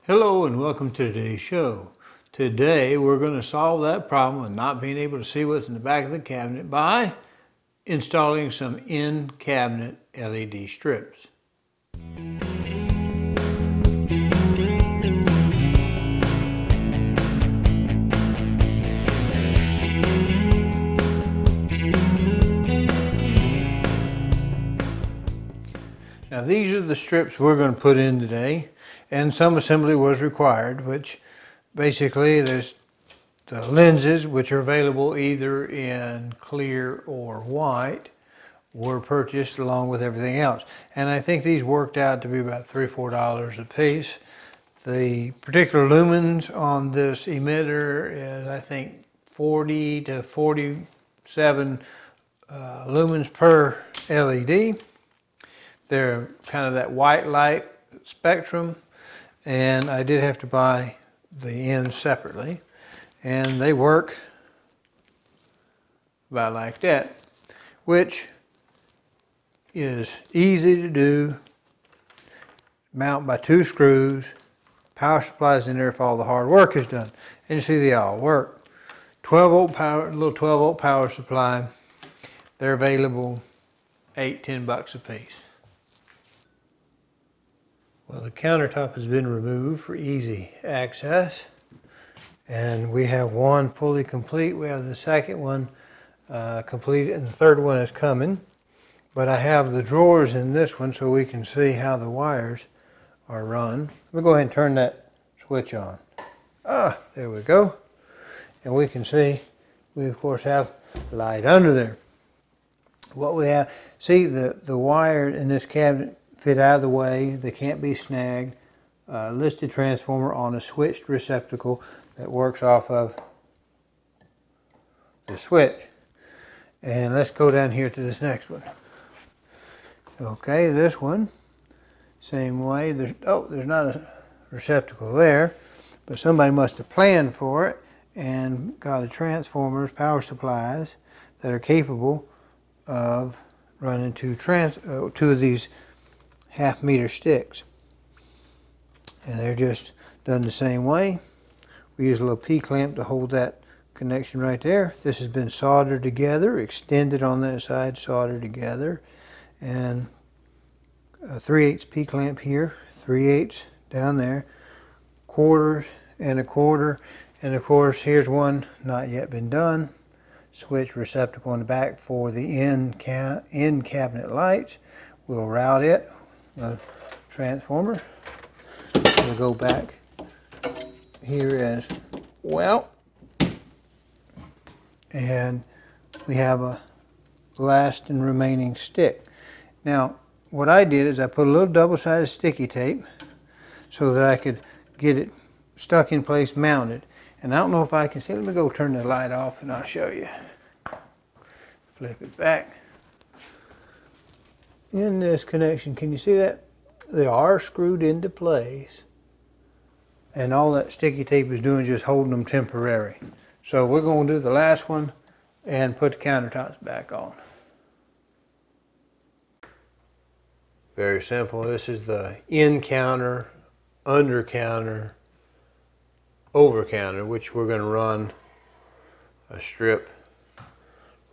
Hello and welcome to today's show. Today we're going to solve that problem of not being able to see what's in the back of the cabinet by installing some in-cabinet LED strips. Now these are the strips we're going to put in today, and some assembly was required, which basically there's the lenses, which are available either in clear or white, were purchased along with everything else. And I think these worked out to be about $3 or $4 a piece. The particular lumens on this emitter is, I think, 40 to 47 lumens per LED. They're kind of that white light spectrum, and I did have to buy the ends separately, and they work about like that, which is easy to do. Mount by 2 screws, power supplies in there if all the hard work is done, and you see they all work. 12-volt power, little 12-volt power supply. They're available $8–10 a piece. Well, the countertop has been removed for easy access, and we have one fully complete. We have the second one complete, and the third one is coming. But I have the drawers in this one so we can see how the wires are run. Let me go ahead and turn that switch on. There we go. And we can see we of course have light under there. What we have, see the wire in this cabinet fit out of the way. They can't be snagged. Listed transformer on a switched receptacle that works off of the switch. And let's go down here to this next one. Okay, this one, same way. There's not a receptacle there, but somebody must have planned for it and got a transformers, power supplies that are capable of running two of these half-meter sticks. And they're just done the same way. We use a little P-clamp to hold that connection right there. This has been soldered together, extended on that side, soldered together. And a 3/8 P-clamp here, 3/8 down there, quarters and a quarter. And of course, here's one not yet been done. Switch receptacle in the back for the in-cabinet lights. We'll route it. Transformer. We'll go back here as well, and we have a last and remaining stick. Now what I did is I put a little double-sided sticky tape so that I could get it stuck in place, mounted. And I don't know if I can see. Let me go turn the light off and I'll show you. Flip it back. In this connection, can you see that? They are screwed into place, and all that sticky tape is doing is just holding them temporary. So we're going to do the last one and put the countertops back on. Very simple. This is the in counter, under counter, over counter, which we're going to run a strip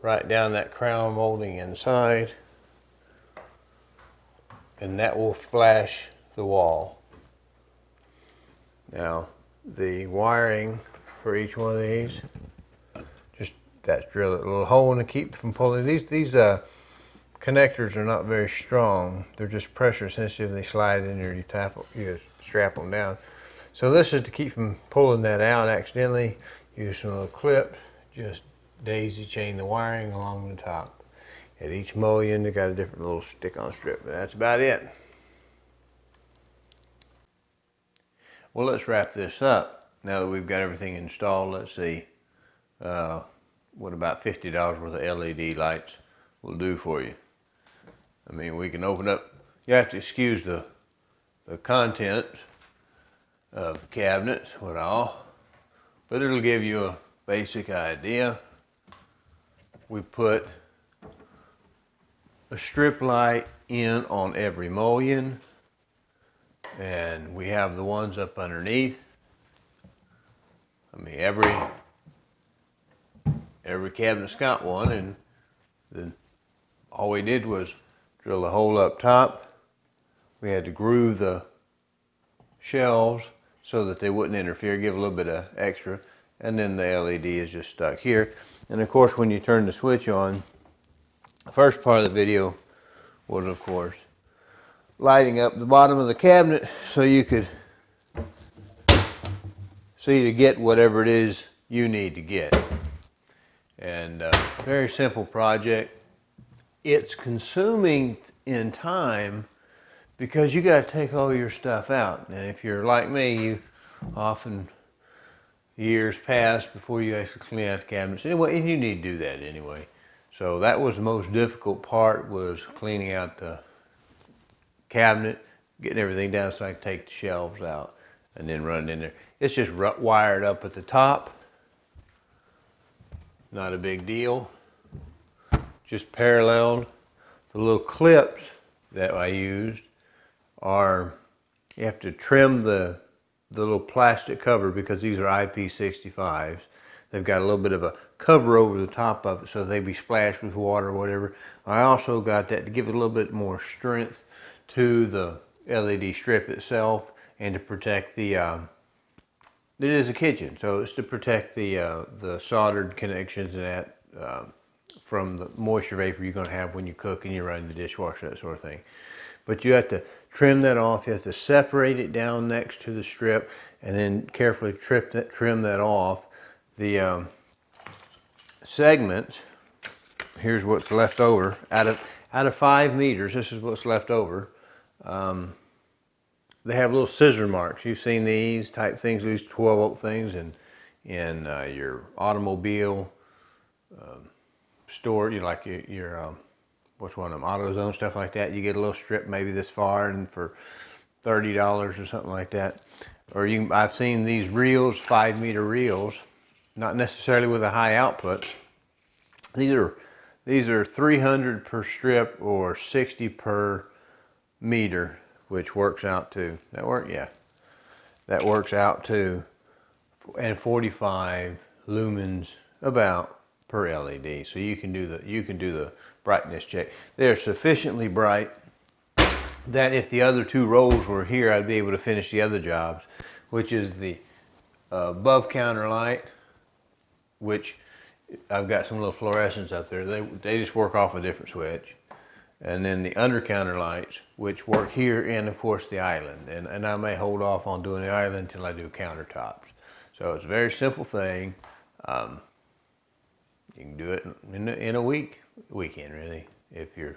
right down that crown molding inside, and that will flash the wall. Now the wiring for each one of these, just that's drill a little hole to keep from pulling. These connectors are not very strong. They're just pressure sensitive. They slide in there. You just strap them down. So this is to keep from pulling that out accidentally. Use some little clip, just daisy chain the wiring along the top. At each mullion, they got a different little stick-on strip, but that's about it. Well, let's wrap this up. Now that we've got everything installed, let's see what about $50 worth of LED lights will do for you. I mean, we can open up, you have to excuse the contents of the cabinets, what all, but it'll give you a basic idea. We put a strip light in on every mullion. And we have the ones up underneath. I mean, every cabinet's got one, and then all we did was drill a hole up top. We had to groove the shelves so that they wouldn't interfere, give a little bit of extra, and then the LED is just stuck here. And of course, when you turn the switch on, the first part of the video was, of course, lighting up the bottom of the cabinet so you could see to get whatever it is you need to get. And very simple project. It's consuming in time because you got to take all your stuff out. And if you're like me, you often, years pass before you actually clean out the cabinets anyway, and you need to do that anyway. So that was the most difficult part, was cleaning out the cabinet, getting everything down so I could take the shelves out and then run it in there. It's just wired up at the top. Not a big deal. Just paralleled. The little clips that I used are, you have to trim the little plastic cover because these are IP65s. They've got a little bit of a cover over the top of it so they be splashed with water or whatever. I also got that to give it a little bit more strength to the LED strip itself and to protect the, it is a kitchen, so it's to protect the soldered connections and that from the moisture vapor you're going to have when you cook and you run the dishwasher, that sort of thing. But you have to trim that off. You have to separate it down next to the strip and then carefully trim that off. The segments, here's what's left over. Out of 5 meters, this is what's left over. They have little scissor marks. You've seen these type things, these 12-volt things in your automobile store, you like your what's one of them, AutoZone, stuff like that. You get a little strip maybe this far and for $30 or something like that. Or I've seen these reels, 5-meter reels, not necessarily with a high output. These are 300 per strip or 60 per meter, which works out to, that works out to, and 45 lumens about per LED. So you can do the brightness check. They're sufficiently bright that if the other 2 rolls were here, I'd be able to finish the other jobs, which is the above counter light, which I've got some little fluorescents up there. They just work off a different switch. And then the under counter lights, which work here, and of course the island. And I may hold off on doing the island until I do countertops. So it's a very simple thing. You can do it in a weekend really. If you're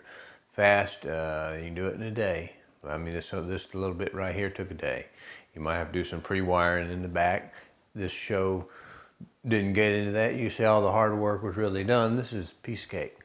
fast, you can do it in a day. I mean, this little bit right here took a day. You might have to do some pre-wiring in the back. This show didn't get into that. You see all the hard work was really done. This is a piece of cake.